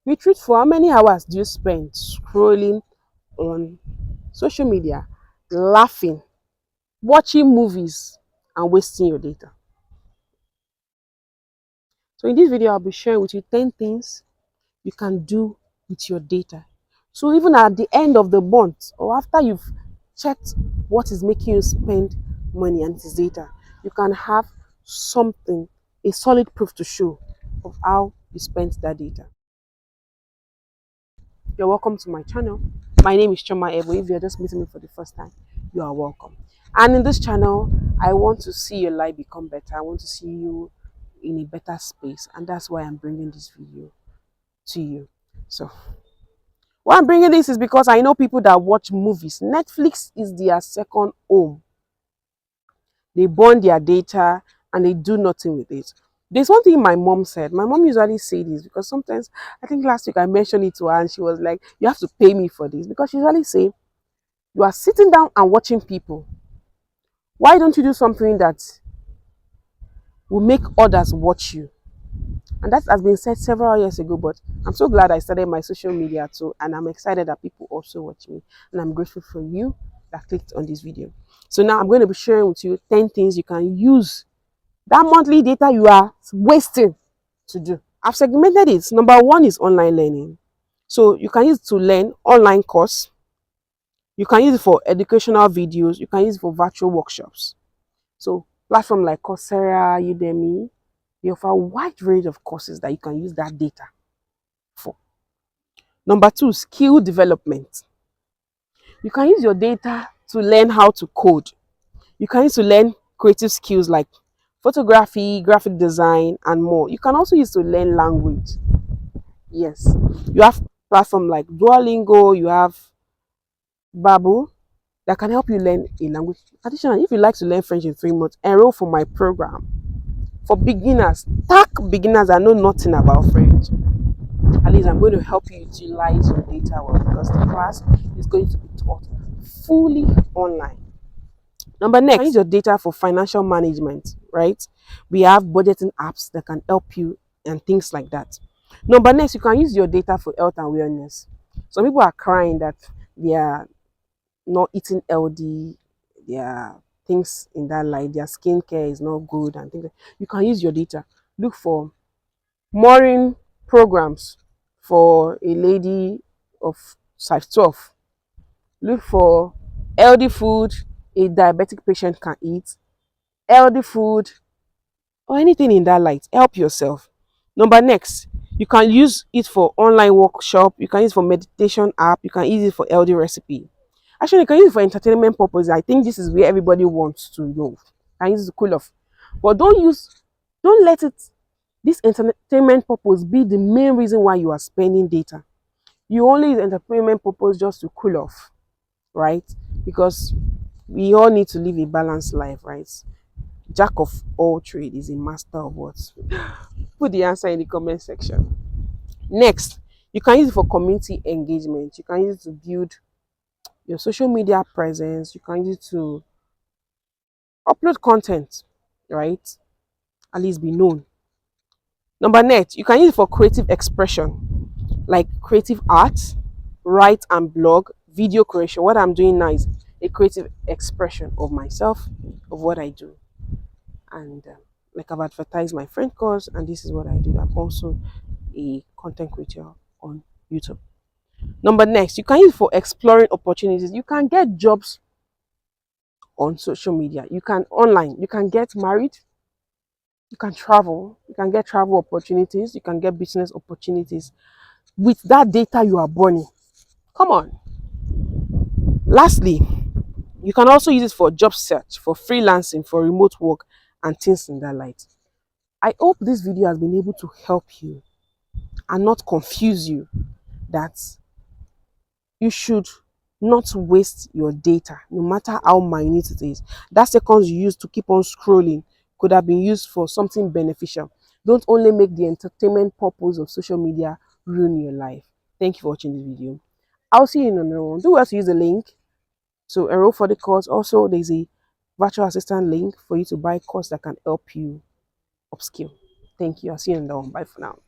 Be truthful. How many hours do you spend scrolling on social media, laughing, watching movies, and wasting your data? So in this video, I'll be sharing with you 10 things you can do with your data. So even at the end of the month or after you've checked what is making you spend money and it is data, you can have something, a solid proof to show of how you spent that data. You're welcome to my channel. My name is Chioma Evo. If you're just meeting me for the first time, you are welcome. And in this channel, I want to see your life become better. I want to see you in a better space, and that's why I'm bringing this video to you. So why I'm bringing this is because I know people that watch movies. Netflix is their second home. They burn their data and they do nothing with it. There's one thing my mom said. My mom usually say this because sometimes, I think last week I mentioned it to her and she was like, you have to pay me for this. Because she usually say, you are sitting down and watching people. Why don't you do something that will make others watch you? And that has been said several years ago, but I'm so glad I started my social media too, and I'm excited that people also watch me. And I'm grateful for you that clicked on this video. So now I'm going to be sharing with you 10 things you can use that monthly data you are wasting to do. I've segmented it. Number one is online learning. So you can use it to learn online course. You can use it for educational videos. You can use it for virtual workshops. So platform like Coursera, Udemy, they offer a wide range of courses that you can use that data for. Number two, skill development. You can use your data to learn how to code. You can use to learn creative skills like photography, graphic design, and more. You can also use to learn language. Yes, you have platforms like Duolingo, you have Babbel that can help you learn a language. Additionally, if you like to learn French in 3 months, enroll for my program for beginners, tech beginners that know nothing about French. At least I'm going to help you utilize your data well because the class is going to be taught fully online. Number next, use your data for financial management, right? We have budgeting apps that can help you and things like that. Number next, you can use your data for health and wellness. Some people are crying that they are not eating healthy, their things in that light, their skincare is not good and things like that. You can use your data. Look for morning programs for a lady of size 12. Look for healthy food a diabetic patient can eat, healthy food, or anything in that light. Help yourself. Number next, you can use it for online workshop, you can use it for meditation app, you can use it for healthy recipe. Actually, you can use it for entertainment purpose. I think this is where everybody wants to know. You can use it to cool off. But don't let this entertainment purpose be the main reason why you are spending data. You only use entertainment purpose just to cool off, right? Because we all need to live a balanced life, right? Jack of all trade is a master of what? Put the answer in the comment section. Next, you can use it for community engagement. You can use it to build your social media presence. You can use it to upload content, right? At least be known. Number next, you can use it for creative expression, like creative art, write and blog, video creation. What I'm doing now is a creative expression of myself, of what I do. And like I've advertised my friend course, and this is what I do. I'm also a content creator on YouTube. Number next, you can use it for exploring opportunities. You can get jobs on social media. You can online. You can get married. You can travel. You can get travel opportunities. You can get business opportunities with that data you are burning. Come on. Lastly, you can also use it for job search, for freelancing, for remote work, and things in that light. I hope this video has been able to help you and not confuse you that you should not waste your data, no matter how minute it is. That seconds you use to keep on scrolling could have been used for something beneficial. Don't only make the entertainment purpose of social media ruin your life. Thank you for watching this video. I'll see you in another one. Do well to use the link. So enroll for the course. Also, there's a virtual assistant link for you to buy a course that can help you upskill. Thank you. I'll see you in the one. Bye for now.